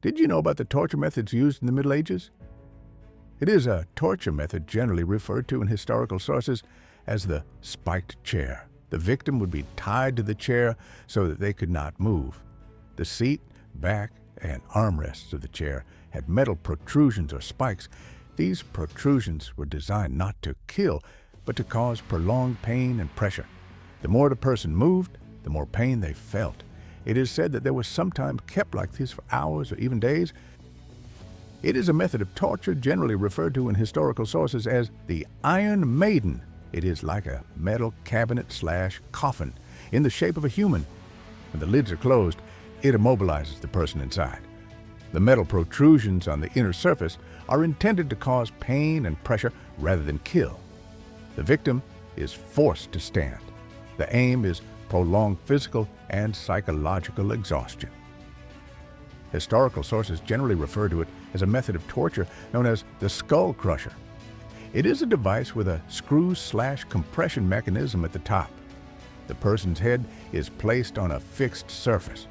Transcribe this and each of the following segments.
Did you know about the torture methods used in the Middle Ages? It is a torture method generally referred to in historical sources as the spiked chair. The victim would be tied to the chair so that they could not move. The seat, back, and armrests of the chair had metal protrusions or spikes. These protrusions were designed not to kill, but to cause prolonged pain and pressure. The more the person moved, the more pain they felt. It is said that they were sometimes kept like this for hours or even days. It is a method of torture generally referred to in historical sources as the Iron Maiden. It is like a metal cabinet/coffin in the shape of a human. When the lids are closed, it immobilizes the person inside. The metal protrusions on the inner surface are intended to cause pain and pressure rather than kill. The victim is forced to stand. The aim is prolonged physical and psychological exhaustion. Historical sources generally refer to it as a method of torture known as the skull crusher. It is a device with a screw/compression mechanism at the top. The person's head is placed on a fixed surface.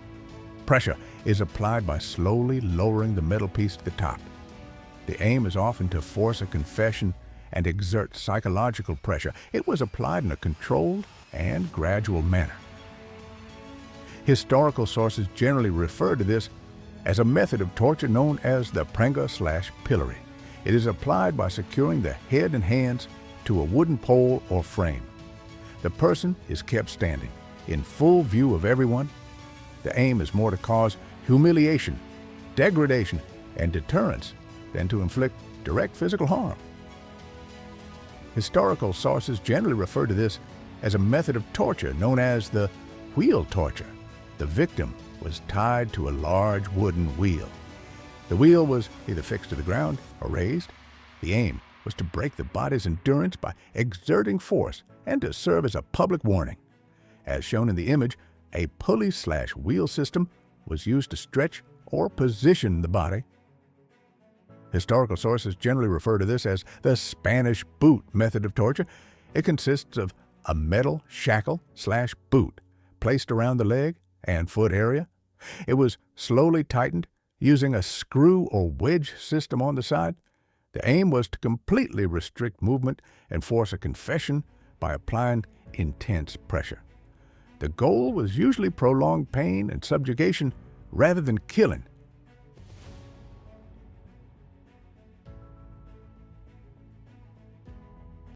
Pressure is applied by slowly lowering the metal piece to the top. The aim is often to force a confession and exert psychological pressure. It was applied in a controlled and gradual manner. Historical sources generally refer to this as a method of torture known as the prenga/pillory. It is applied by securing the head and hands to a wooden pole or frame. The person is kept standing, in full view of everyone. The aim is more to cause humiliation, degradation, and deterrence than to inflict direct physical harm. Historical sources generally refer to this as a method of torture known as the wheel torture. The victim was tied to a large wooden wheel. The wheel was either fixed to the ground or raised. The aim was to break the body's endurance by exerting force and to serve as a public warning. As shown in the image, a pulley/wheel system was used to stretch or position the body. Historical sources generally refer to this as the Spanish boot method of torture. It consists of a metal shackle/boot placed around the leg and foot area. It was slowly tightened using a screw or wedge system on the side. The aim was to completely restrict movement and force a confession by applying intense pressure. The goal was usually prolonged pain and subjugation rather than killing.